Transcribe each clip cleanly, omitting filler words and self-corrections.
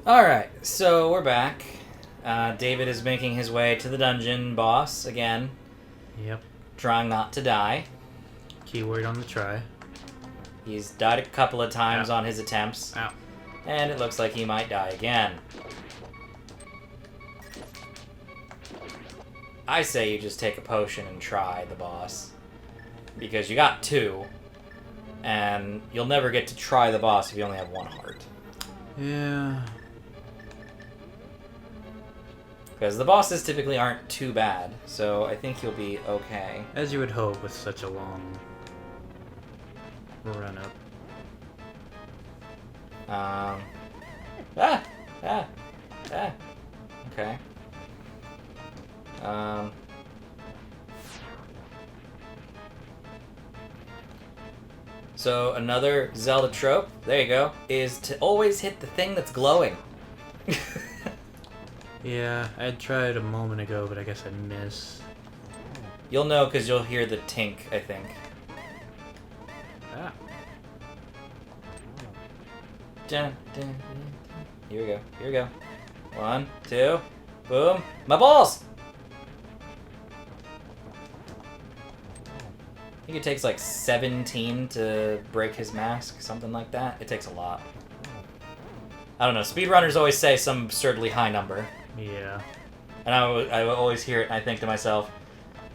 Alright, so we're back. David is making his way to the dungeon boss again. Yep. Trying not to die. Keyword on the try. He's died a couple of times Ow. on his attempts. Ow. And it looks like he might die again. I say you just take a potion and try the boss. Because you got 2. And you'll never get to try the boss if you only have 1 heart. Yeah. Because the bosses typically aren't too bad, so I think you'll be okay. As you would hope with such a long run up. Okay. So another Zelda trope, there you go, is to always hit the thing that's glowing. Yeah, I tried a moment ago, but I guess I missed. You'll know because you'll hear the tink, I think. Ah. Dun, dun, dun, dun. Here we go. Here we go. 1, 2, boom. My balls! I think it takes like 17 to break his mask, something like that. It takes a lot. I don't know. Speedrunners always say some absurdly high number. Yeah. And I always hear it and I think to myself,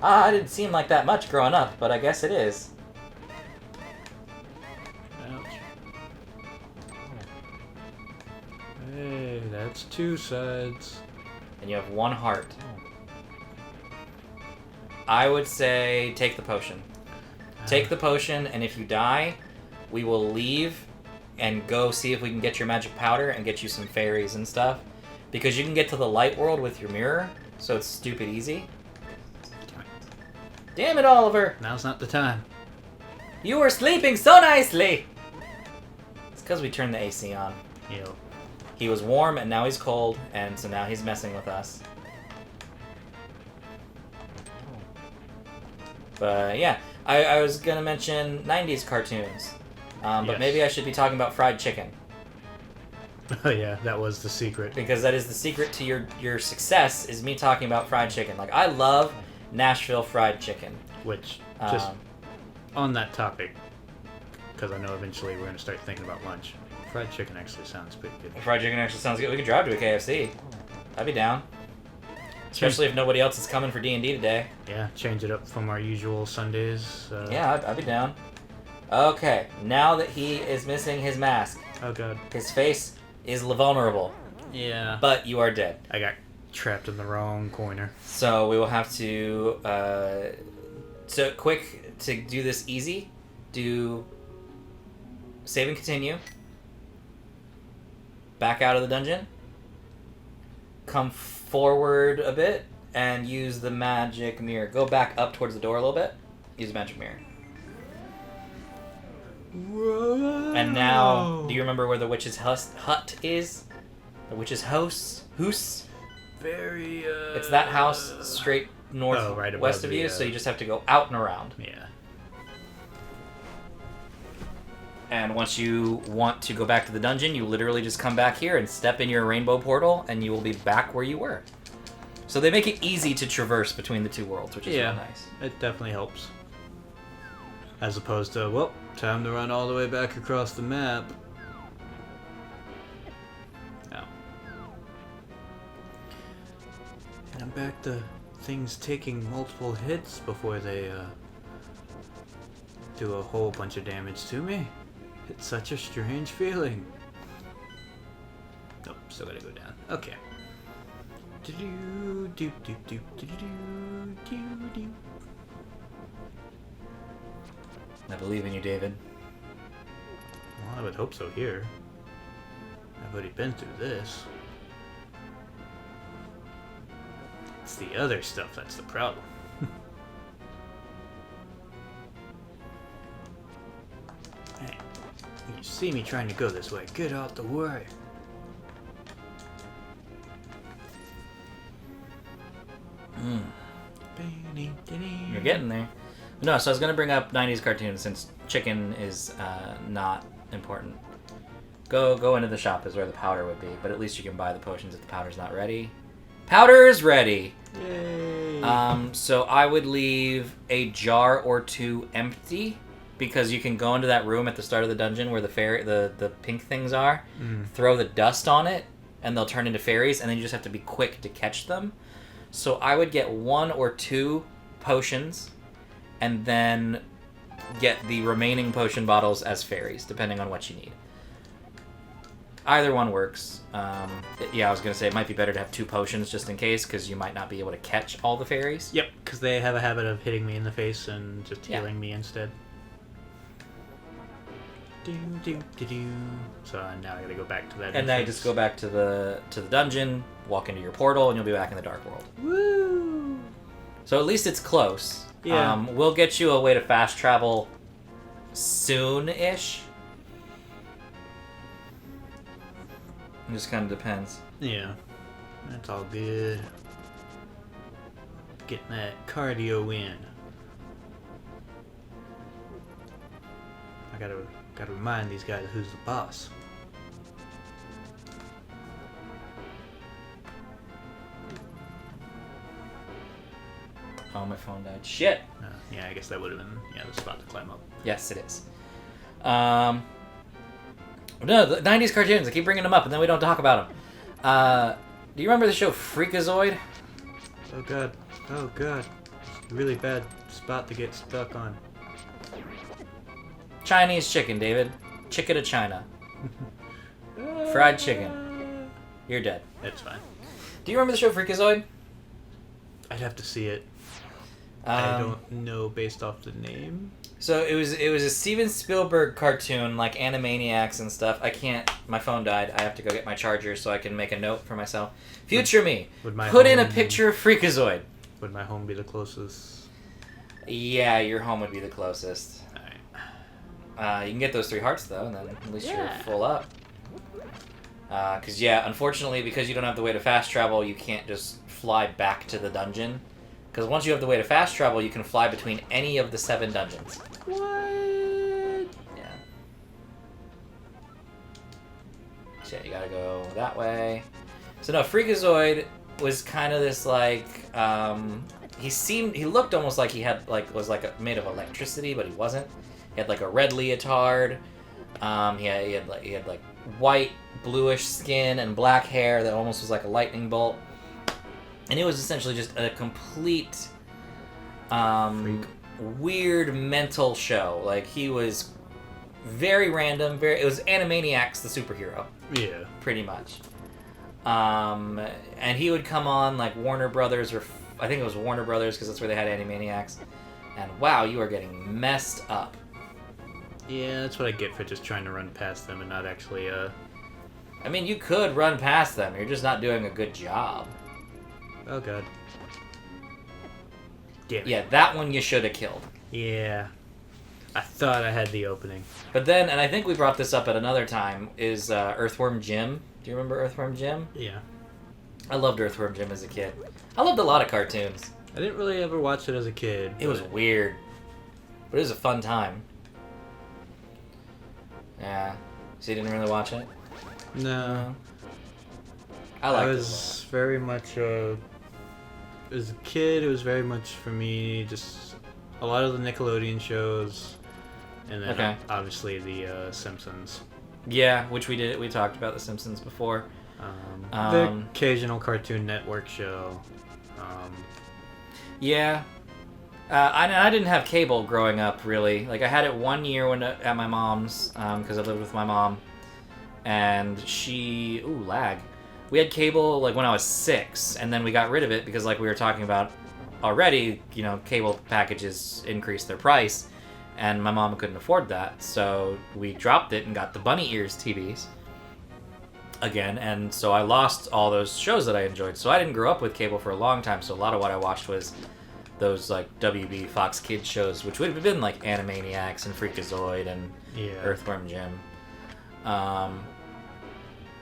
it didn't seem like that much growing up, but I guess it is. Ouch. Hey, that's 2 sides. And you have 1 heart. I would say take the potion. Take the potion, and if you die, we will leave and go see if we can get your magic powder and get you some fairies and stuff. Because you can get to the light world with your mirror, so it's stupid easy. Damn it, Oliver! Now's not the time. You were sleeping so nicely! It's because we turned the AC on. Yo. He was warm, and now he's cold, and so now he's messing with us. But yeah, I was gonna mention 90s cartoons, but Yes. maybe I should be talking about fried chicken. Oh yeah, that was the secret. Because that is the secret to your success, is me talking about fried chicken. Like, I love Nashville fried chicken. Which, just on that topic, because I know eventually we're going to start thinking about lunch, fried chicken actually sounds pretty good. Fried chicken actually sounds good. We could drive to a KFC. I'd be down. Especially if nobody else is coming for D&D today. Yeah, change it up from our usual Sundays. Yeah, I'd be down. Okay, now that he is missing his mask, Oh god. his face is vulnerable, Yeah. but you are dead. I got trapped in the wrong corner. So we will have to, so quick, to do this easy, do save and continue, back out of the dungeon, come forward a bit, and use the magic mirror. Go back up towards the door a little bit, use the magic mirror. Whoa. And now, do you remember where the witch's hut is? The witch's house? Hoose? Very, It's that house straight north right above west of you, the, so you just have to go out and around. Yeah. And once you want to go back to the dungeon, you literally just come back here and step in your rainbow portal, and you will be back where you were. So they make it easy to traverse between the two worlds, which is really nice. It definitely helps. As opposed to, well, time to run all the way back across the map. Oh. And I'm back to things taking multiple hits before they do a whole bunch of damage to me. It's such a strange feeling. Nope, still gotta go down. Okay. I believe in you, David. Well, I would hope so here. I've already been through this. It's the other stuff that's the problem. Hey, you see me trying to go this way. Get out the way. You're getting there. No, so I was going to bring up 90s cartoons since chicken is not important. Go into the shop is where the powder would be, but at least you can buy the potions if the powder's not ready. Powder is ready! Yay! So I would leave a jar or two empty, because you can go into that room at the start of the dungeon where the pink things are, throw the dust on it, and they'll turn into fairies, and then you just have to be quick to catch them. So I would get 1 or 2 potions, and then get the remaining potion bottles as fairies, depending on what you need. Either one works. Yeah, I was going to say it might be better to have 2 potions just in case, because you might not be able to catch all the fairies. Yep, because they have a habit of hitting me in the face and just healing me instead. So now I gotta go back to that. And now you just go back to the dungeon, walk into your portal, and you'll be back in the Dark World. Woo! So at least it's close. Yeah. We'll get you a way to fast travel soon-ish. It just kind of depends. Yeah, that's all good. Getting that cardio in. I gotta remind these guys who's the boss. Oh, my phone died. Shit! Yeah, I guess that would have been the spot to climb up. Yes, it is. No, the 90s cartoons, I keep bringing them up, and then we don't talk about them. Do you remember the show Freakazoid? Oh god. It's a really bad spot to get stuck on. Chinese chicken, David. Chicken to China. Fried chicken. You're dead. It's fine. Do you remember the show Freakazoid? I'd have to see it. I don't know based off the name. So it was a Steven Spielberg cartoon, like Animaniacs and stuff. I can't. My phone died. I have to go get my charger so I can make a note for myself. Future me. Put in a picture of Freakazoid. Would my home be the closest? Yeah, your home would be the closest. Alright. You can get those 3 hearts though, and then at least you're full up. Because unfortunately, because you don't have the way to fast travel, you can't just fly back to the dungeon. Because once you have the way to fast travel, you can fly between any of the 7 dungeons. What? Yeah. So you gotta go that way. So no, Freakazoid was kind of this like he looked almost like he had was made of electricity, but he wasn't. He had like a red leotard. He had white bluish skin and black hair that almost was like a lightning bolt. And it was essentially just a complete weird mental show. Like, he was very random. It was Animaniacs the superhero. Yeah. Pretty much. And he would come on like Warner Brothers, or I think it was Warner Brothers because that's where they had Animaniacs. And wow, you are getting messed up. Yeah, that's what I get for just trying to run past them and not actually, I mean, you could run past them. You're just not doing a good job. Oh, God. Damn it. Yeah, that one you should have killed. Yeah. I thought I had the opening. But then, and I think we brought this up at another time, is Earthworm Jim. Do you remember Earthworm Jim? Yeah. I loved Earthworm Jim as a kid. I loved a lot of cartoons. I didn't really ever watch it as a kid. It was weird. But it was a fun time. Yeah. So you didn't really watch it? No. I liked it. I was very much, as a kid, it was very much for me just a lot of the Nickelodeon shows, and then obviously the Simpsons. Yeah, which we did. We talked about the Simpsons before. The occasional Cartoon Network show. Yeah. I didn't have cable growing up, really. Like, I had it 1 year at my mom's, because I lived with my mom. And she... Ooh, lag. We had cable, like, when I was 6, and then we got rid of it because, like we were talking about already, you know, cable packages increased their price, and my mom couldn't afford that. So we dropped it and got the Bunny Ears TVs again, and so I lost all those shows that I enjoyed. So I didn't grow up with cable for a long time, so a lot of what I watched was those like WB Fox Kids shows, which would have been like Animaniacs and Freakazoid and Earthworm Jim.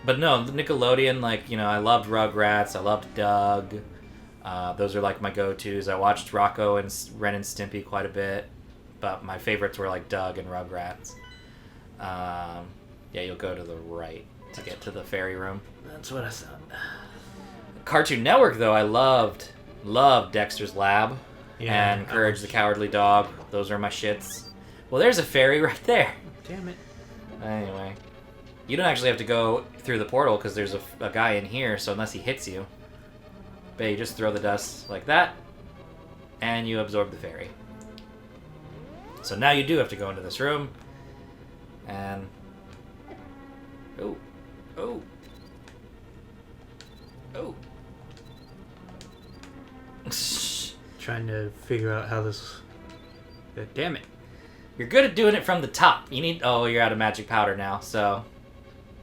But no, the Nickelodeon, like, you know, I loved Rugrats, I loved Doug. Those are like my go-tos. I watched Rocco and Ren and Stimpy quite a bit, but my favorites were like Doug and Rugrats. Yeah, you'll go to the right to get to the fairy room. That's what I thought. Cartoon Network, though, I loved Dexter's Lab and Courage the Cowardly Dog. Those are my shits. Well, there's a fairy right there. Damn it. Anyway, you don't actually have to go through the portal because there's a guy in here, so unless he hits you, but you just throw the dust like that, and you absorb the fairy. So now you do have to go into this room, and... Oh. Oh. Oh. Trying to figure out how this... Damn it. You're good at doing it from the top. You need... Oh, you're out of magic powder now, so...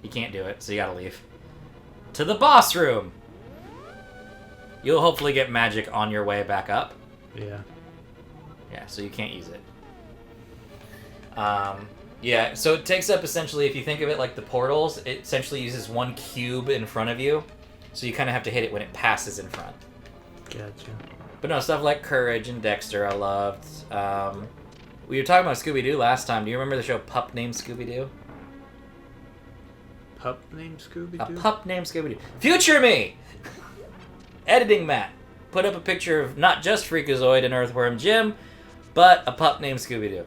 You can't do it, so you gotta leave. To the boss room! You'll hopefully get magic on your way back up. Yeah. Yeah, so you can't use it. Yeah, so it takes up essentially, if you think of it like the portals, it essentially uses one cube in front of you. So you kind of have to hit it when it passes in front. Gotcha. But no, stuff like Courage and Dexter I loved. We were talking about Scooby-Doo last time. Do you remember the show Pup Named Scooby-Doo? Pup named Scooby-Doo? A pup named Scooby-Doo. Future me! Editing Matt. Put up a picture of not just Freakazoid and Earthworm Jim, but a pup named Scooby-Doo.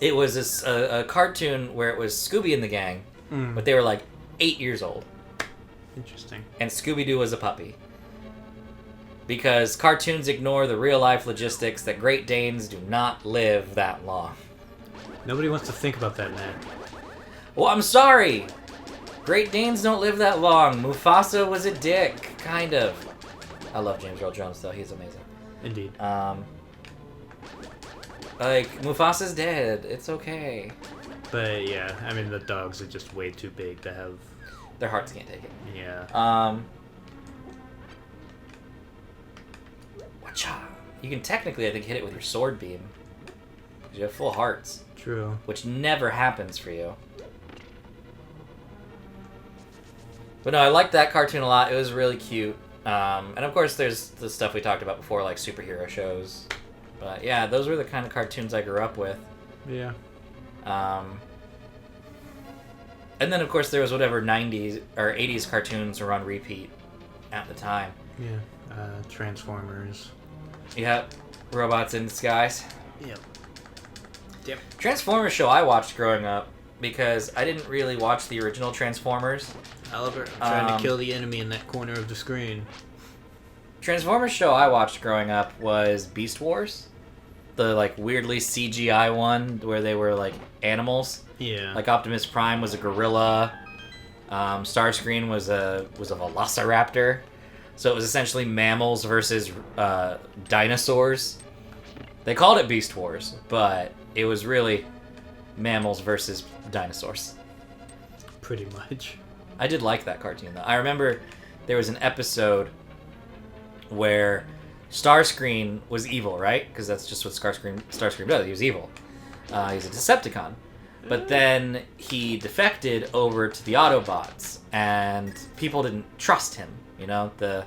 It was a cartoon where it was Scooby and the gang, but they were like 8 years old. Interesting. And Scooby-Doo was a puppy. Because cartoons ignore the real-life logistics that Great Danes do not live that long. Nobody wants to think about that, man. Well, I'm sorry! Great Danes don't live that long. Mufasa was a dick, kind of. I love James Earl Jones, though. He's amazing. Indeed. Like, Mufasa's dead. It's okay. But, yeah, I mean, the dogs are just way too big to have... Their hearts can't take it. Yeah. Wacha. You can technically, I think, hit it with your sword beam. Because you have full hearts. True. Which never happens for you. But no, I liked that cartoon a lot. It was really cute. And of course, there's the stuff we talked about before, like superhero shows. But yeah, those were the kind of cartoons I grew up with. Yeah. And then, of course, there was whatever 90s or 80s cartoons were on repeat at the time. Yeah. Transformers. Yeah. Robots in Disguise. Yep. Yep. Transformers show I watched growing up because I didn't really watch the original Transformers. Oliver, I'm trying to kill the enemy in that corner of the screen. Transformers show I watched growing up was Beast Wars. The, like, weirdly CGI one where they were, like, animals. Yeah. Like, Optimus Prime was a gorilla. Starscream was a velociraptor. So it was essentially mammals versus dinosaurs. They called it Beast Wars, but it was really mammals versus dinosaurs. Pretty much. I did like that cartoon, though. I remember there was an episode where Starscream was evil, right? Because that's just what Starscream does. He was evil. He's a Decepticon. But then he defected over to the Autobots, and people didn't trust him. You know, the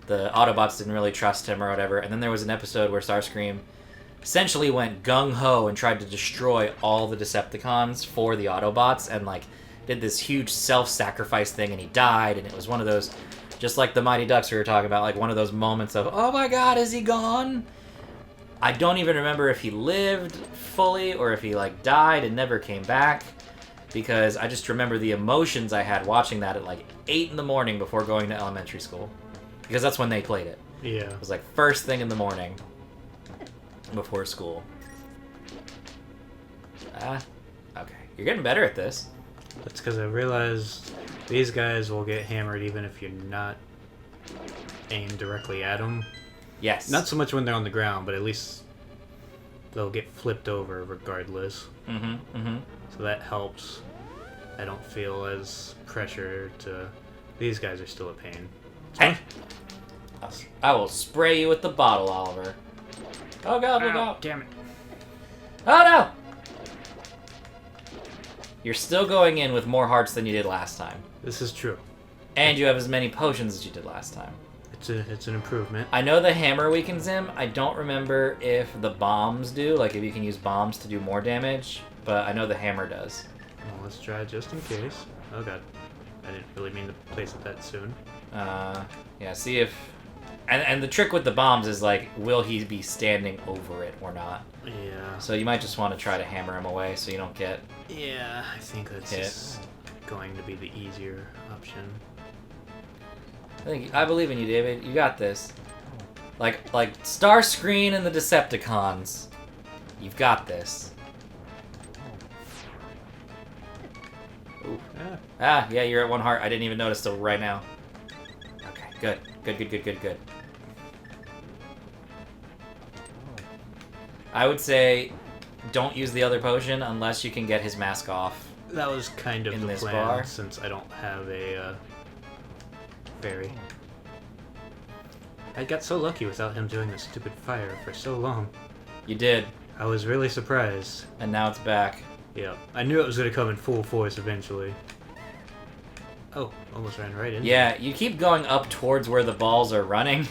Autobots didn't really trust him or whatever. And then there was an episode where Starscream essentially went gung-ho and tried to destroy all the Decepticons for the Autobots, and, like, did this huge self-sacrifice thing, and he died, and it was one of those, just like the Mighty Ducks we were talking about, like one of those moments of, oh my god, is he gone? I don't even remember if he lived fully or if he, like, died and never came back, because I just remember the emotions I had watching that at, like, 8 in the morning before going to elementary school, because that's when they played it. Yeah. It was, like, first thing in the morning before school. Okay. You're getting better at this. That's because I realized these guys will get hammered even if you're not aimed directly at them. Yes. Not so much when they're on the ground, but at least they'll get flipped over regardless. So that helps. I don't feel as pressure to... These guys are still a pain. Hey! I will spray you with the bottle, Oliver. Oh god, look out. Damn it. Oh no! You're still going in with more hearts than you did last time. This is true. And you have as many potions as you did last time. It's an improvement. I know the hammer weakens him. I don't remember if the bombs do, like if you can use bombs to do more damage, but I know the hammer does. Well, let's try just in case. Oh god. I didn't really mean to place it that soon. Yeah, see if... And the trick with the bombs is, like, will he be standing over it or not? Yeah. So you might just want to try to hammer him away so you don't get... Yeah, I think that's hit. just going to be the easier option. I believe in you, David. You got this. Like Starscreen and the Decepticons. You've got this. Ooh. Yeah, you're at 1 heart. I didn't even notice till right now. Okay, good. Good. I would say don't use the other potion unless you can get his mask off. That was kind of In the this plan, bar? since I don't have a fairy. I got so lucky without him doing the stupid fire for so long. You did, I was really surprised. and now it's back. Yeah, I knew it was going to come in full force eventually. Oh, almost ran right into Yeah, you keep going up towards where the balls are running.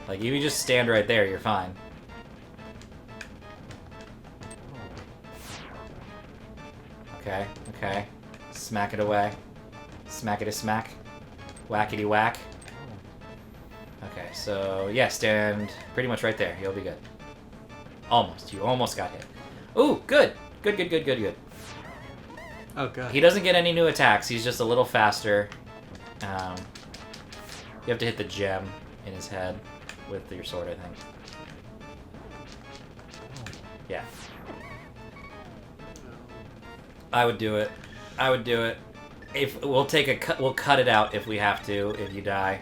Like, if you just stand right there, you're fine. Okay. Smack it away. Smackety-smack. Whackety-whack. Okay, so, yeah, stand pretty much right there. You'll be good. Almost. You almost got hit. Ooh, good. Good. Oh god. He doesn't get any new attacks. He's just a little faster. You have to hit the gem in his head with your sword, I think. Yeah. I would do it. If we'll we'll cut it out if we have to. If you die.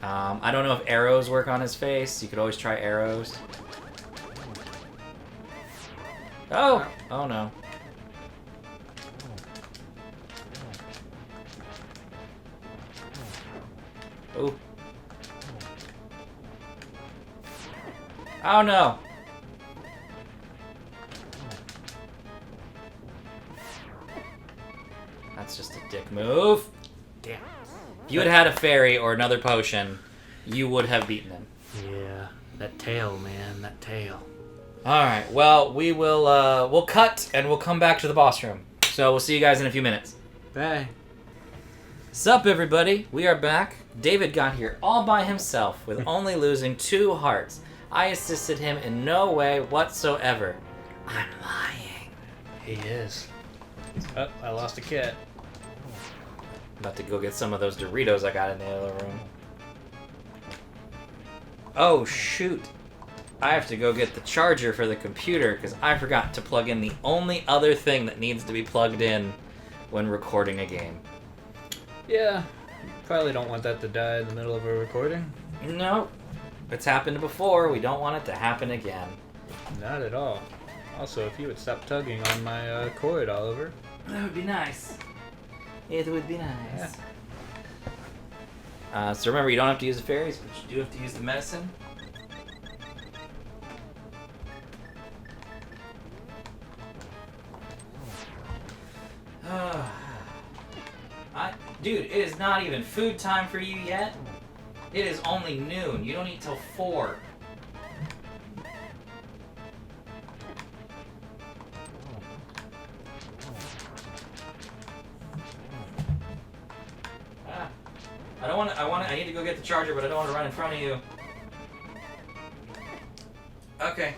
I don't know if arrows work on his face. You could always try arrows. Oh no. Ooh. Oh no. That's just a dick move. Damn. If you had had a fairy or another potion, you would have beaten him. Yeah, that tail, man, that tail. Alright, well, we'll cut and we'll come back to the boss room. So we'll see you guys in a few minutes. Bye. Sup, everybody? We are back. David got here all by himself with only losing 2 hearts. I assisted him in no way whatsoever. I'm lying. He is. Oh, I lost a cat. About to go get some of those Doritos I got in the other room. Oh, shoot. I have to go get the charger for the computer because I forgot to plug in the only other thing that needs to be plugged in when recording a game. Yeah, probably don't want that to die in the middle of a recording. No, it's happened before. We don't want it to happen again. Not at all. Also, if you would stop tugging on my cord, Oliver. That would be nice. It would be nice. Yeah. So remember, you don't have to use the fairies, but you do have to use the medicine. Dude, it is not even food time for you yet. It is only noon. You don't eat till 4. I need to go get the charger, but I don't want to run in front of you. Okay.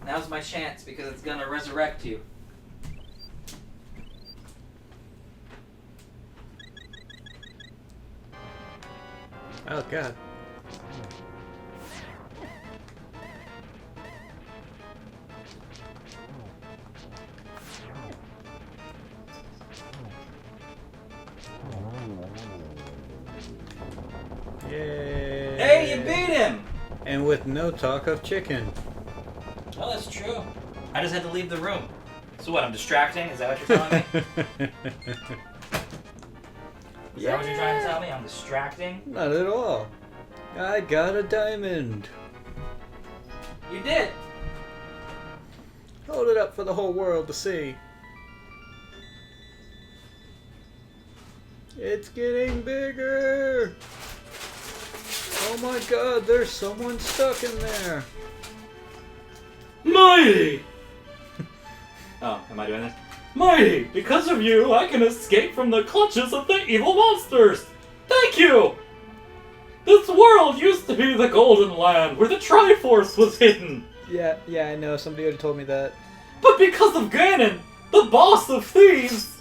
Now's my chance because it's gonna resurrect you. Oh god. Yay! Hey, you beat him! And with no talk of chicken. Oh, that's true. I just had to leave the room. So what, I'm distracting? Is that what you're telling me? Is that what you're trying to tell me? I'm distracting? Not at all. I got a diamond. You did! Hold it up for the whole world to see. It's getting bigger! Oh my god, there's someone stuck in there! Mighty! Oh, am I doing this? Mighty, because of you, I can escape from the clutches of the evil monsters. Thank you! This world used to be the Golden Land, where the Triforce was hidden. Yeah, I know. Somebody already told me that. But because of Ganon, the boss of thieves,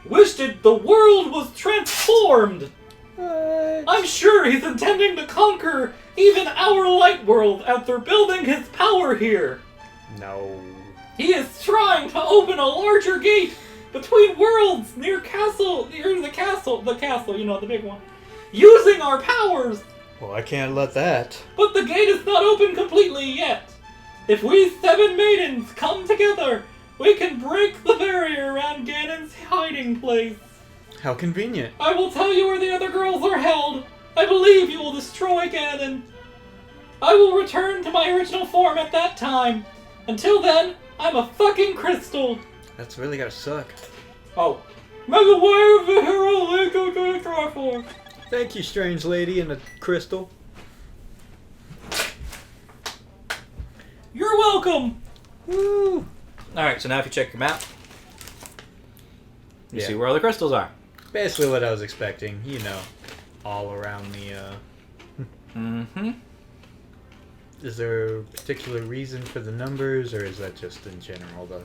wished it the world was transformed. What? I'm sure he's intending to conquer even our light world after building his power here. No. He is trying to open a larger gate between worlds near the castle, you know, the big one, using our powers. Well, I can't let that. But the gate is not open completely yet. If we 7 maidens come together, we can break the barrier around Ganon's hiding place. How convenient. I will tell you where the other girls are held. I believe you will destroy Ganon. I will return to my original form at that time. Until then, I'm a fucking crystal. That's really gotta suck. Oh. May the way of the hero lead you to the Triforce. Thank you, strange lady in the crystal. You're welcome. Woo! Alright, so now if you check your map, you Yeah. see where all the crystals are. Basically what I was expecting, you know, all around the, Mm-hmm. Is there a particular reason for the numbers, or is that just in general, though?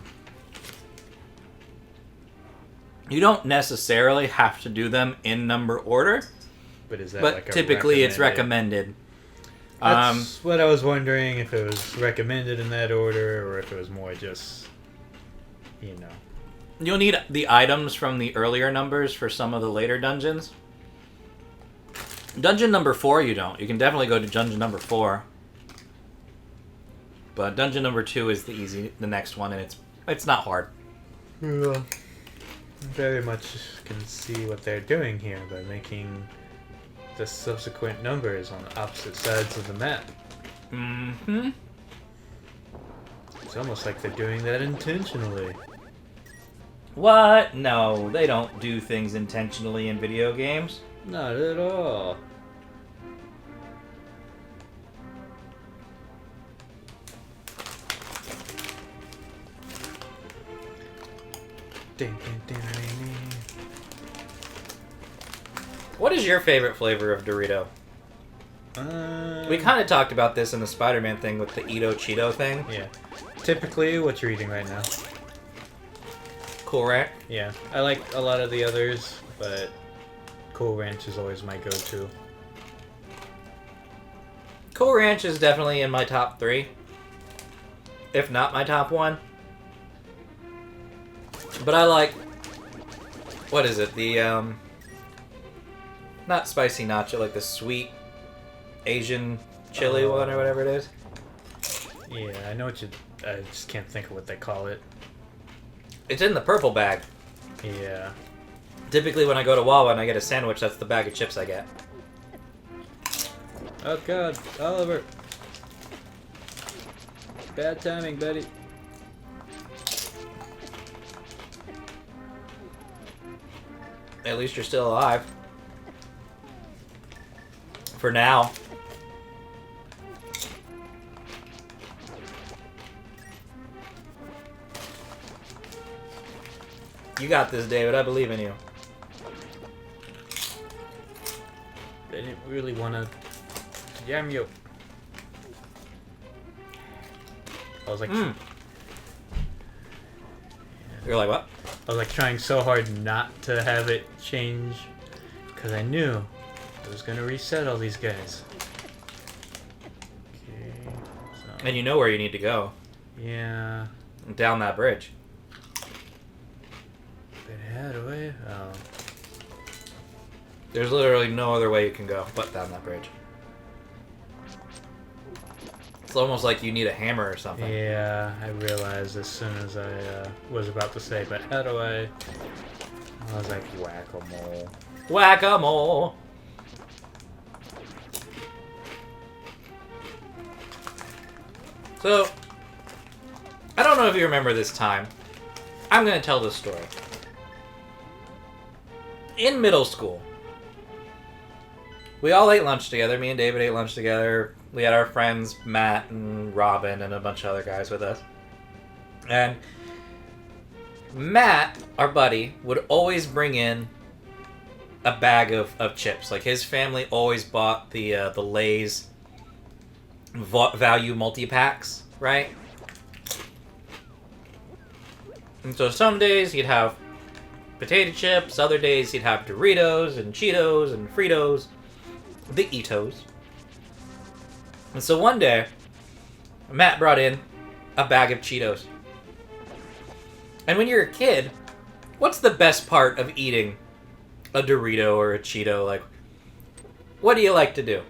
You don't necessarily have to do them in number order, But is that but like a typically it's recommended. That's what I was wondering, if it was recommended in that order, or if it was more just, you know. You'll need the items from the earlier numbers for some of the later dungeons. Dungeon number 4 you don't. You can definitely go to dungeon number 4. But dungeon number 2 is the next one, and it's not hard. Yeah. Very much can see what they're doing here by making the subsequent numbers on opposite sides of the map. Mm-hmm. It's almost like they're doing that intentionally. What? No, they don't do things intentionally in video games. Not at all. Ding, ding, ding, ding, ding. What is your favorite flavor of Dorito? We kind of talked about this in the Spider-Man thing with the Edo Cheeto thing. Yeah. Typically, what you're eating right now. Cool Ranch? Yeah. I like a lot of the others, but Cool Ranch is always my go-to. Cool Ranch is definitely in my top 3. If not my top 1. But I like... What is it? The, not spicy nacho, like the sweet Asian chili one or whatever it is. Yeah, I know what you... I just can't think of what they call it. It's in the purple bag. Yeah. Typically when I go to Wawa and I get a sandwich, that's the bag of chips I get. Oh god, Oliver. Bad timing, buddy. At least you're still alive. For now. You got this, David. I believe in you. They didn't really want to jam you. I was like... You're like, what? I was like trying so hard not to have it change, because I knew I was going to reset all these guys. Okay, so... And you know where you need to go. Yeah. Down that bridge. But how do I... Oh. There's literally no other way you can go but down that bridge. It's almost like you need a hammer or something. Yeah, I realized as soon as I was about to say, but how do I... I was like, whack-a-mole. Whack-a-mole! So, I don't know if you remember this time. I'm going to tell this story. In middle school, we all ate lunch together. Me and David ate lunch together. We had our friends, Matt and Robin, and a bunch of other guys with us. And Matt, our buddy, would always bring in a bag of chips. Like, his family always bought the Lay's value multi-packs, right? And so some days he'd have potato chips, other days he'd have Doritos and Cheetos and Fritos, the Eatos. And so one day, Matt brought in a bag of Cheetos. And when you're a kid, what's the best part of eating a Dorito or a Cheeto? Like, what do you like to do?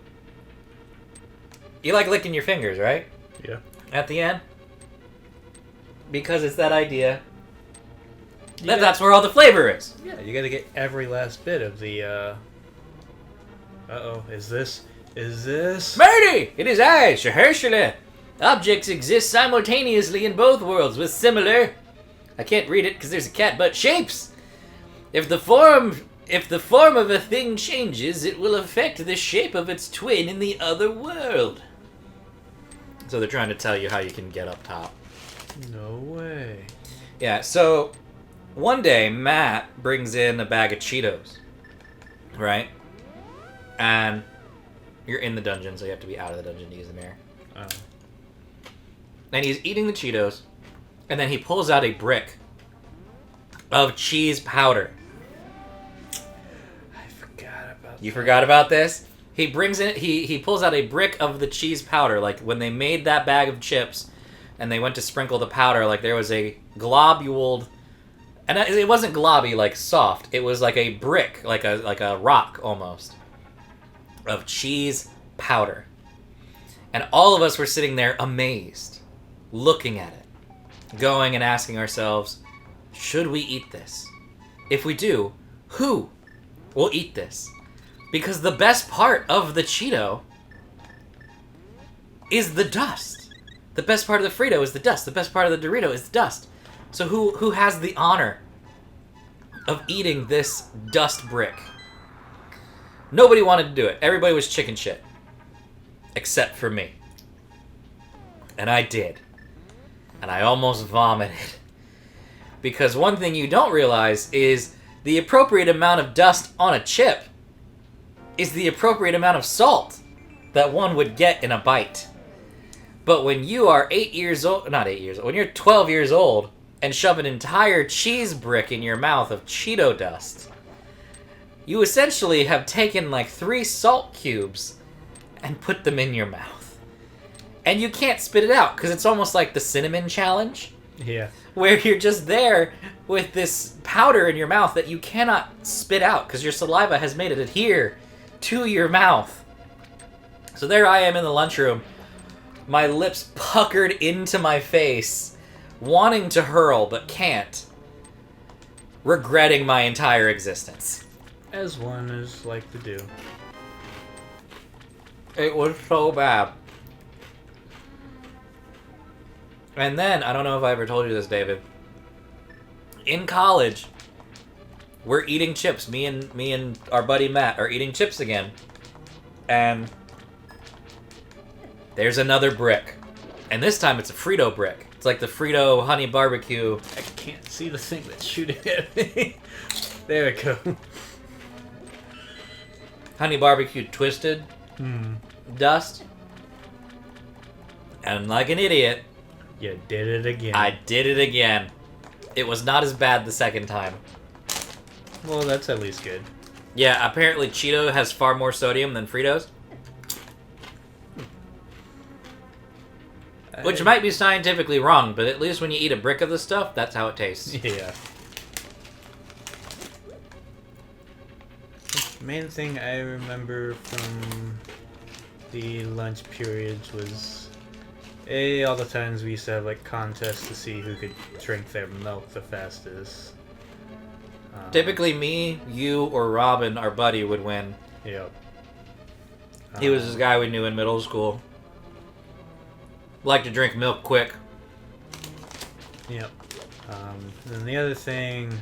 You like licking your fingers, right? Yeah. At the end? Because it's that idea that's where all the flavor is. Yeah, you gotta get every last bit of the, Uh-oh, is this... Marty! It is I, Schehershala. Objects exist simultaneously in both worlds with similar... I can't read it because there's a cat, but shapes! If the form of a thing changes, it will affect the shape of its twin in the other world. So they're trying to tell you how you can get up top. No way. Yeah, so one day Matt brings in a bag of Cheetos, right? And you're in the dungeon, so you have to be out of the dungeon to use the mirror. Oh. And he's eating the Cheetos, and then he pulls out a brick of cheese powder. I forgot about You forgot about this? He brings in he pulls out a brick of the cheese powder. Like when they made that bag of chips and they went to sprinkle the powder, like there was a globuled, and it wasn't globby like soft. It was like a brick, like a rock almost, of cheese powder. And all of us were sitting there amazed, looking at it, going and asking ourselves, should we eat this? If we do, who will eat this? Because the best part of the Cheeto is the dust. The best part of the Frito is the dust. The best part of the Dorito is the dust. So who has the honor of eating this dust brick? Nobody wanted to do it. Everybody was chicken shit. Except for me. And I did. And I almost vomited. Because one thing you don't realize is the appropriate amount of dust on a chip is the appropriate amount of salt that one would get in a bite. But when you are 8 years old, not 8 years old, when you're 12 years old and shove an entire cheese brick in your mouth of Cheeto dust, you essentially have taken like 3 salt cubes and put them in your mouth. And you can't spit it out because it's almost like the cinnamon challenge. Yeah. Where you're just there with this powder in your mouth that you cannot spit out because your saliva has made it adhere to your mouth. So there I am in the lunchroom, my lips puckered into my face, wanting to hurl but can't, regretting my entire existence. As one is like to do. It was so bad. And then, I don't know if I ever told you this, David. In college, we're eating chips. Me and our buddy Matt are eating chips again. And there's another brick. And this time it's a Frito brick. It's like the Frito honey barbecue. I can't see the thing that's shooting at me. There we go. Honey barbecue twisted dust. And like an idiot, You did it again. I did it again. It was not as bad the second time. Well, that's at least good. Yeah, apparently Cheeto has far more sodium than Fritos. Which might be scientifically wrong, but at least when you eat a brick of the stuff, that's how it tastes. Yeah. The main thing I remember from the lunch periods was all the times we used to have like contests to see who could drink their milk the fastest. Typically me, you, or Robin, our buddy, would win. Yep. He was this guy we knew in middle school. Liked to drink milk quick. Yep. Then the other thing,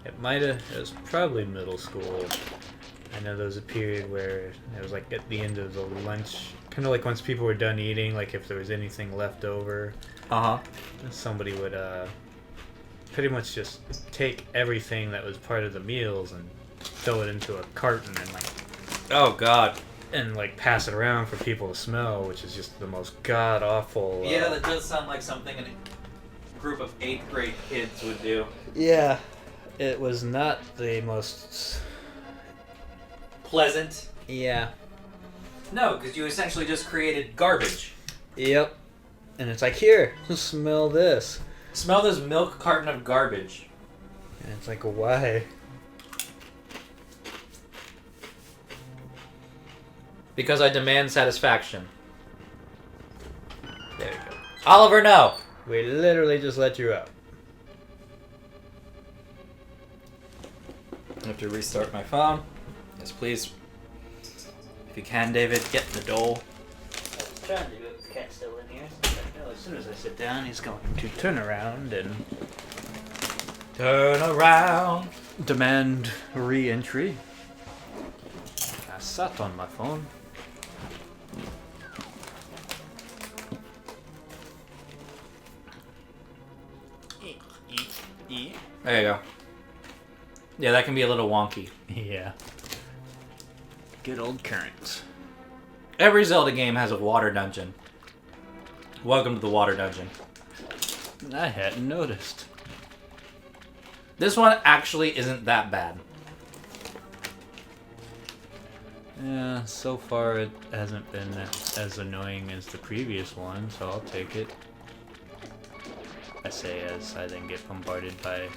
it was probably middle school. I know there was a period where it was like at the end of the lunch, kind of like once people were done eating, like if there was anything left over, Uh-huh. somebody would pretty much just take everything that was part of the meals and throw it into a carton and Oh God. pass it around for people to smell, which is just the most god awful. Yeah, that does sound like something a group of 8th grade kids would do. Yeah, it was not the most Pleasant. Yeah. No, because you essentially just created garbage. Yep. And it's like, here, smell this. Smell this milk carton of garbage. And it's like, why? Because I demand satisfaction. There you go. Oliver, no! We literally just let you out. I have to restart my phone. Yes, please. If you can, David, get in the door. I was trying to do it with the cat still in here. I know as soon as I sit down, he's going to turn around and Turn around. demand re-entry. I sat on my phone. There you go. Yeah, that can be a little wonky. Yeah. Good old currents. Every Zelda game has a water dungeon. Welcome to the water dungeon. I hadn't noticed. This one actually isn't that bad. Yeah, so far it hasn't been as annoying as the previous one, so I'll take it. I say as I then get bombarded by...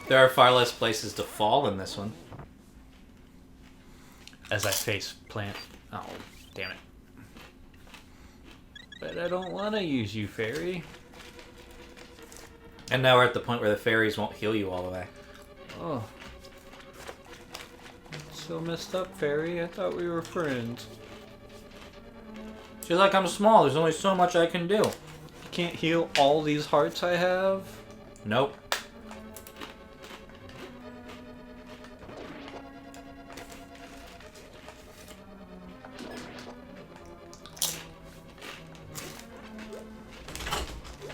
There are far less places to fall in this one. As I face plant... Oh, damn it. But I don't want to use you, fairy. And now we're at the point where the fairies won't heal you all the way. Oh. So messed up, fairy. I thought we were friends. She's like, I'm small, there's only so much I can do. You can't heal all these hearts I have? Nope.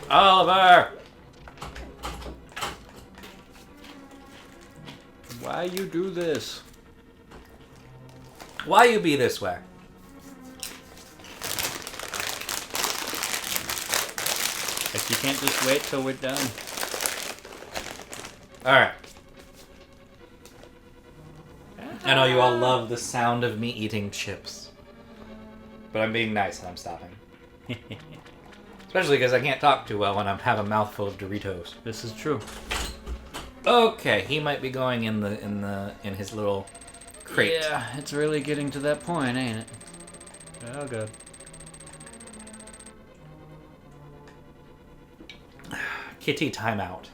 Oliver! Why you do this? Why you be this way? Like, you can't just wait till we're done. Alright. I know you all love the sound of me eating chips. But I'm being nice and I'm stopping. Especially because I can't talk too well when I have a mouthful of Doritos. This is true. Okay, he might be going in his little crate. Yeah, it's really getting to that point, ain't it? Oh, God. Kitty timeout.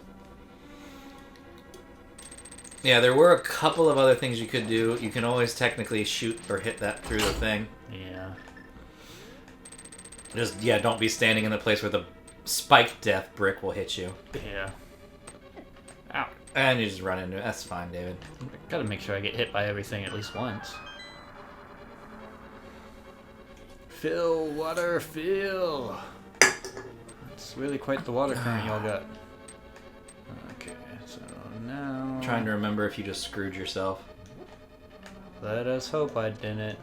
Yeah, there were a couple of other things you could do. You can always technically shoot or hit that through the thing. Yeah. Just, yeah, don't be standing in the place where the spike death brick will hit you. Yeah. Ow. And you just run into it. That's fine, David. Gotta make sure I get hit by everything at least once. Fill, water, fill. That's really quite the water current y'all got. Okay, so now... I'm trying to remember if you just screwed yourself. Let us hope I didn't.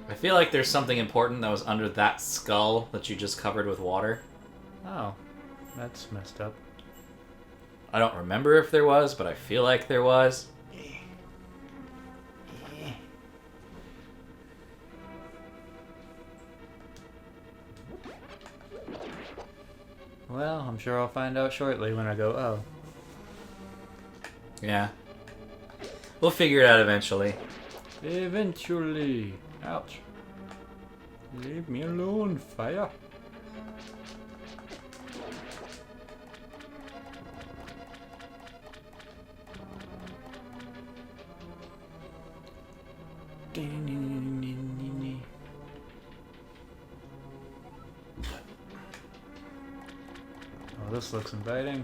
I feel like there's something important that was under that skull that you just covered with water. Oh, that's messed up. I don't remember if there was, but I feel like there was. Well, I'm sure I'll find out shortly when I go, oh. Yeah. We'll figure it out eventually. Eventually. Ouch. Leave me alone, fire. Oh, this looks inviting.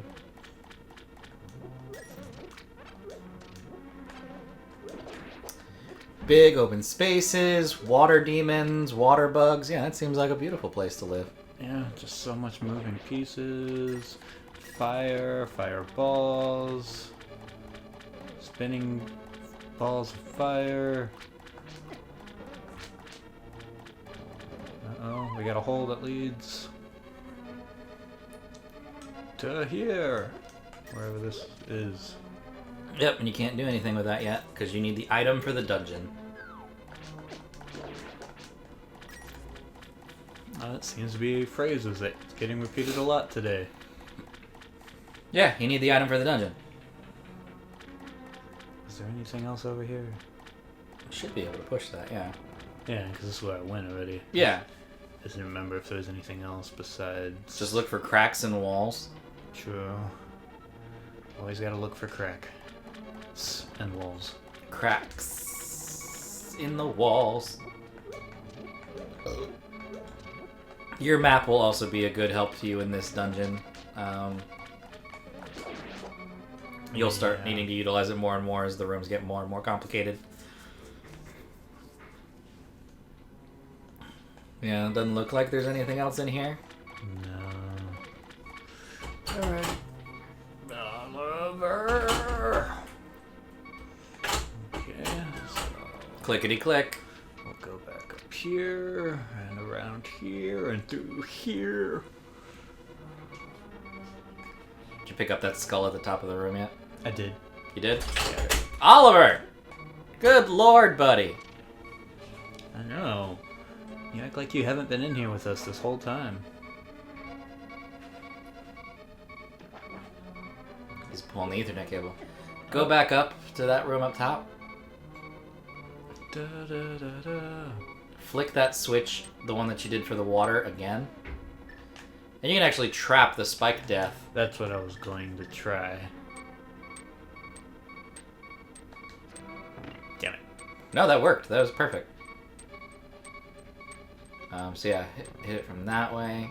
Big open spaces, water demons, water bugs. Yeah, that seems like a beautiful place to live. Yeah, just so much moving pieces. fire, fireballs, spinning balls of fire. Uh-oh, we got a hole that leads to here, wherever this is. Yep, and you can't do anything with that yet, because you need the item for the dungeon. That seems to be phrases that's getting repeated a lot today. Yeah, you need the item for the dungeon. Is there anything else over here? Should be able to push that, yeah. Yeah, because this is where I went already. Yeah. I just didn't remember if there was anything else besides... Just look for cracks in walls. True. Always gotta look for cracks and walls. Cracks in the walls. Your map will also be a good help to you in this dungeon. You'll start needing to utilize it more and more as the rooms get more and more complicated. Yeah, it doesn't look like there's anything else in here. No. Alright. Oliver! Okay, so Clickety click. we'll go back up here, and around here, and through here. Did you pick up that skull at the top of the room yet? I did. You did? Yeah. Oliver! Good lord, buddy. I know. You act like you haven't been in here with us this whole time. He's pulling the Ethernet cable. Go back up to that room up top. Da, da, da, da. Flick that switch, the one that you did for the water, again. And you can actually trap the spike death. That's what I was going to try. Damn it. No, that worked. That was perfect. So yeah, hit it from that way.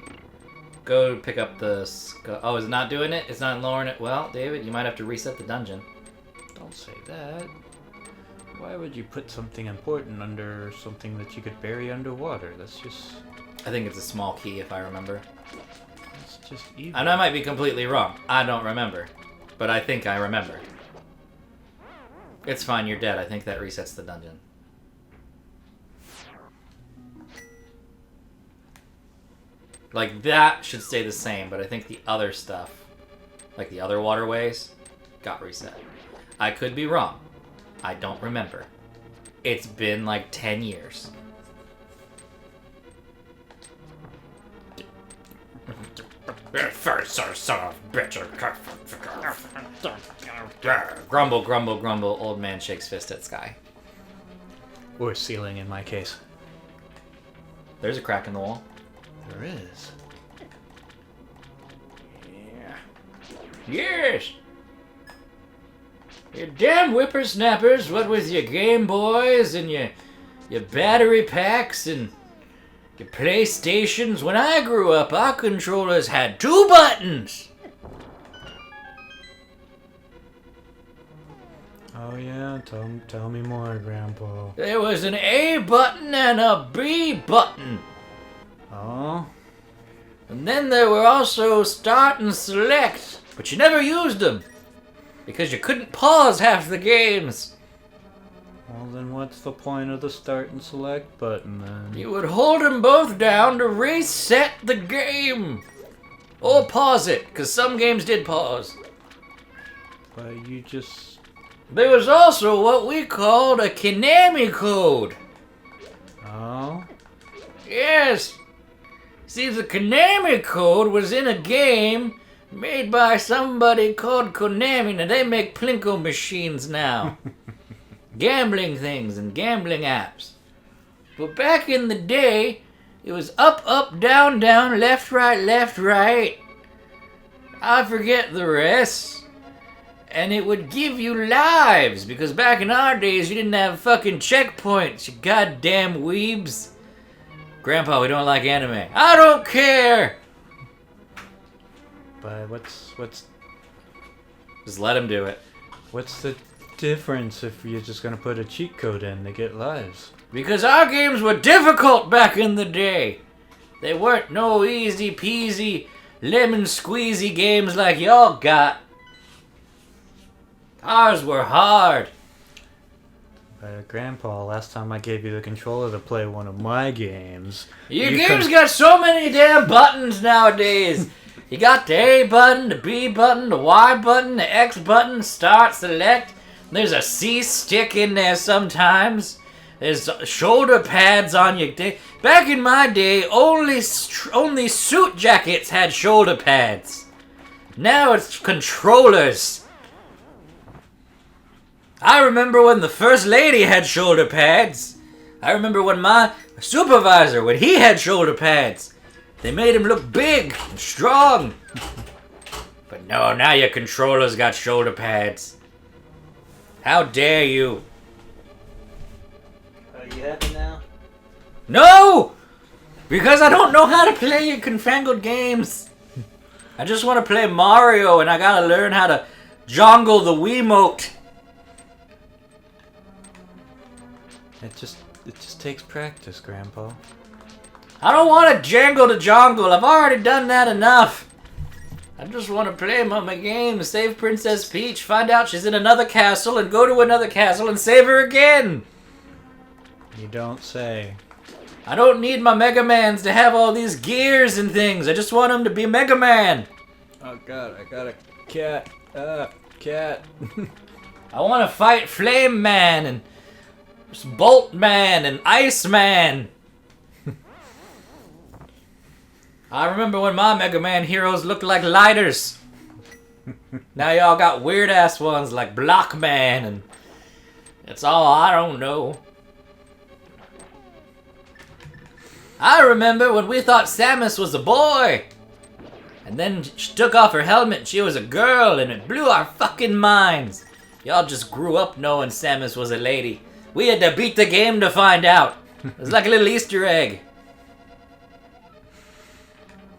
Go pick up the skull. Oh, is it not doing it? It's not lowering it? Well, David, you might have to reset the dungeon. Don't say that. Why would you put something important under something that you could bury underwater? That's just... I think it's a small key, if I remember. It's just evil. And I might be completely wrong. I don't remember. But I think I remember. It's fine, you're dead. I think that resets the dungeon. Like, that should stay the same, but I think the other stuff, like the other waterways, got reset. I could be wrong. I don't remember. It's been like 10 years. Grumble, grumble, grumble, old man shakes fist at sky. Or ceiling in my case. There's a crack in the wall. There is. Yeah. Yes! You damn whippersnappers, what with your Game Boys and your battery packs and your PlayStations. When I grew up, our controllers had 2 buttons! Oh yeah, tell me more, Grandpa. There was an A button and a B button. Oh? And then there were also start and select, but you never used them. Because you couldn't pause half the games. Well, then what's the point of the start and select button, then? You would hold them both down to reset the game. Or pause it, because some games did pause. But you just... There was also what we called a Konami code. Oh? Yes. See, the Konami code was in a game made by somebody called Konami. Now, they make Plinko machines now. Gambling things and gambling apps. But back in the day, it was up, up, down, down, left, right. I forget the rest. And it would give you lives, because back in our days, you didn't have fucking checkpoints, you goddamn weebs. Grandpa, we don't like anime. I don't care! But what's Just let him do it. what's the difference if you're just gonna put a cheat code in to get lives? Because our games were difficult back in the day. They weren't no easy peasy lemon squeezy games like y'all got. Ours were hard. Grandpa, last time I gave you the controller to play one of my games. Your game's got so many damn buttons nowadays. You got the A button, the B button, the Y button, the X button, start, select. There's a C stick in there sometimes. There's shoulder pads on your day. Back in my day, only suit jackets had shoulder pads. Now it's controllers. I remember when the first lady had shoulder pads. I remember when my supervisor, when he had shoulder pads. They made him look big and strong. But no, now your controller's got shoulder pads. How dare you? Are you happy now? No! Because I don't know how to play your confangled games. I just want to play Mario and I gotta learn how to jongle the Wiimote. It just takes practice, Grandpa. I don't want to jangle the jongle. I've already done that enough. I just want to play my game, save Princess Peach, find out she's in another castle, and go to another castle and save her again. You don't say. I don't need my Mega Mans to have all these gears and things. I just want them to be Mega Man. Oh God, I got a cat. Cat. I want to fight Flame Man and Bolt Man and Ice Man. I remember when my Mega Man heroes looked like lighters. Now y'all got weird ass ones like Block Man and it's all I don't know. I remember when we thought Samus was a boy. And then she took off her helmet and she was a girl and it blew our fucking minds. Y'all just grew up knowing Samus was a lady. We had to beat the game to find out. It was like a little Easter egg.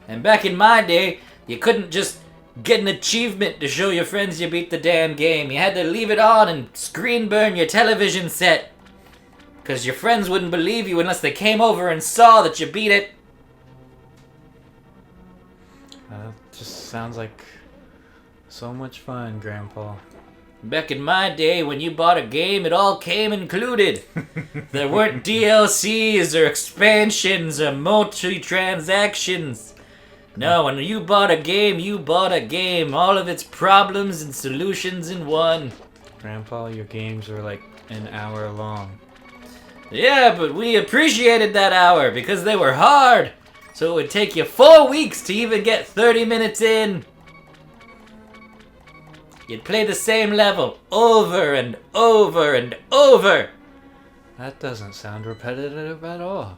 And back in my day, you couldn't just get an achievement to show your friends you beat the damn game. You had to leave it on and screen burn your television set. Because your friends wouldn't believe you unless they came over and saw that you beat it. Just sounds like so much fun, Grandpa. Back in my day, when you bought a game, it all came included. There weren't DLCs or expansions or multi-transactions. No, when you bought a game, you bought a game. All of its problems and solutions in one. Grandpa, your games are like an hour long. Yeah, but we appreciated that hour because they were hard. So it would take you 4 weeks to even get 30 minutes in. You'd play the same level over and over and over. That doesn't sound repetitive at all.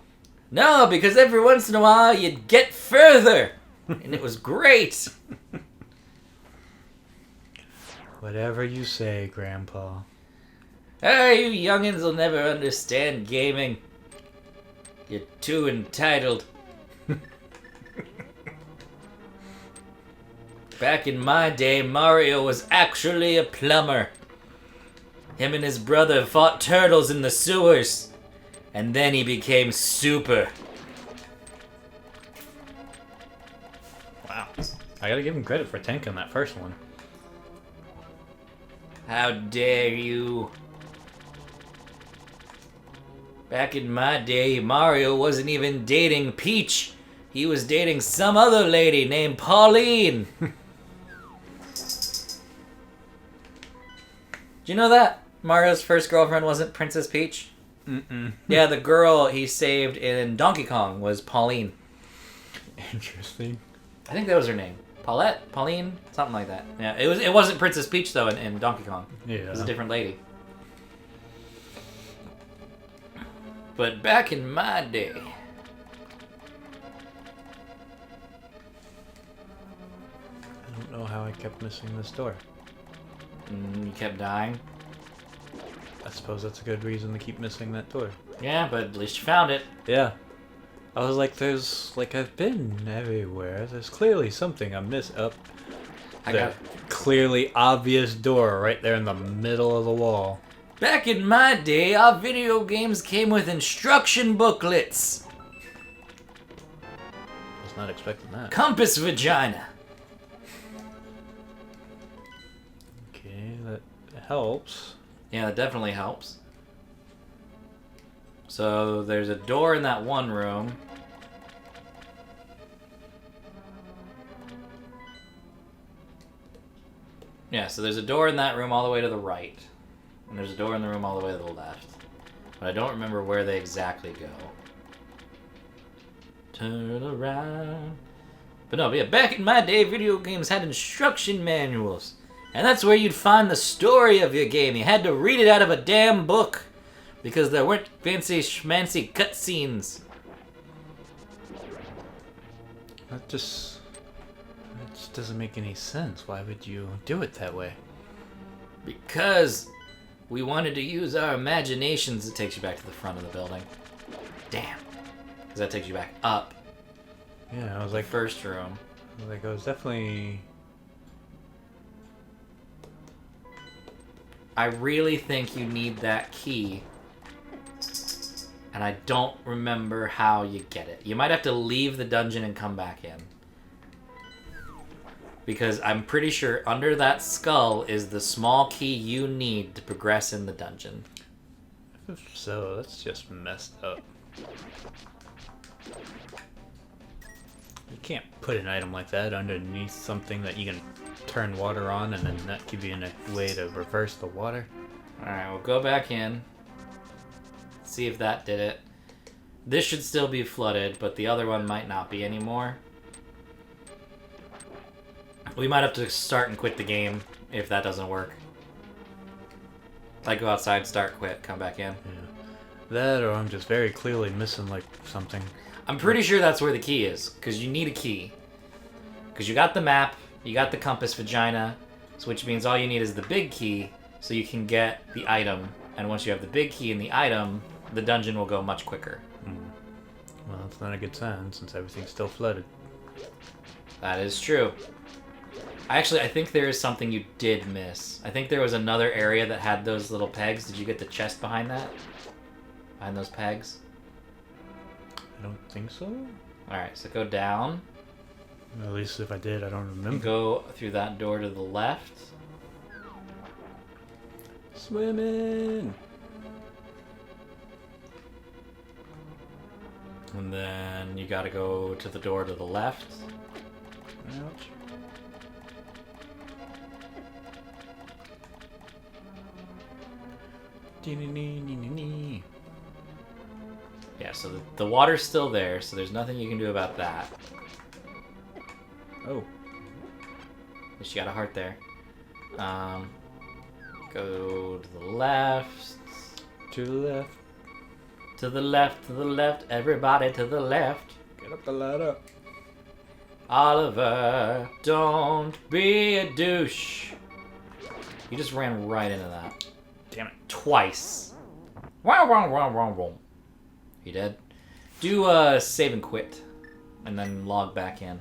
No, because every once in a while you'd get further. And it was great. Whatever you say, Grandpa. Oh, you youngins will never understand gaming. You're too entitled. Back in my day, Mario was actually a plumber. Him and his brother fought turtles in the sewers. And then he became super. Wow. I gotta give him credit for tanking that first one. How dare you? Back in my day, Mario wasn't even dating Peach. He was dating some other lady named Pauline. Do you know that? Mario's first girlfriend wasn't Princess Peach? Mm-mm. Yeah, the girl he saved in Donkey Kong was Pauline. Interesting. I think that was her name. Paulette? Pauline? Something like that. Yeah, it wasn't Princess Peach, though, in Donkey Kong. Yeah. It was a different lady. But back in my day... I don't know how I kept missing this door. You kept dying? I suppose that's a good reason to keep missing that door. Yeah, but at least you found it. Yeah. I was like, I've been everywhere. There's clearly something I'm missing. Up. Clearly obvious door right there in the middle of the wall. Back in my day, our video games came with instruction booklets. not expecting that. Compass vagina. Okay, that helps. Yeah, that definitely helps. So there's a door in that one room. Yeah, so there's a door in that room all the way to the right. And there's a door in the room all the way to the left. But I don't remember where they exactly go. Turn around. But no, yeah, back in my day, video games had instruction manuals. And that's where you'd find the story of your game. You had to read it out of a damn book. Because there weren't fancy schmancy cutscenes. That just doesn't make any sense. Why would you do it that way? Because we wanted to use our imaginations. It takes you back to the front of the building. Damn. Because that takes you back up. Yeah, I was like, First room. I was definitely. I really think you need that key. And I don't remember how you get it. You might have to leave the dungeon and come back in. Because I'm pretty sure under that skull is the small key you need to progress in the dungeon. If so, that's just messed up. You can't put an item like that underneath something that you can turn water on and then not give you a way to reverse the water. Alright, we'll go back in. See if that did it. This should still be flooded, but the other one might not be anymore. We might have to start and quit the game if that doesn't work. Like go outside, start, quit, come back in. Yeah. That, or I'm just very clearly missing like something. I'm pretty sure that's where the key is, because you need a key. Because you got the map, you got the compass vagina, so which means all you need is the big key, so you can get the item. And once you have the big key and the item, the dungeon will go much quicker. Well, that's not a good sign since everything's still flooded. That is true. I think there is something you did miss. I think there was another area that had those little pegs. Did you get the chest behind that? Behind those pegs? I don't think so. Alright, so go down. At least if I did, I don't You remember. go through that door to the left. Swimming! And then you gotta go to the door to the left. Ouch. Dee-nee-nee-nee-nee-nee. Yeah, so the water's still there, so there's nothing you can do about that. Oh. At least you got a heart there. Go to the left. To the left. To the left, to the left, everybody to the left. Get up the ladder. Oliver, don't be a douche. You just ran right into that. Damn it. Twice. Wow, wow, wow, wow, wow. You dead? Do save and quit. And then log back in.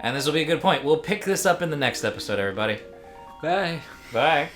And this will be a good point. We'll pick this up in the next episode, everybody. Bye. Bye.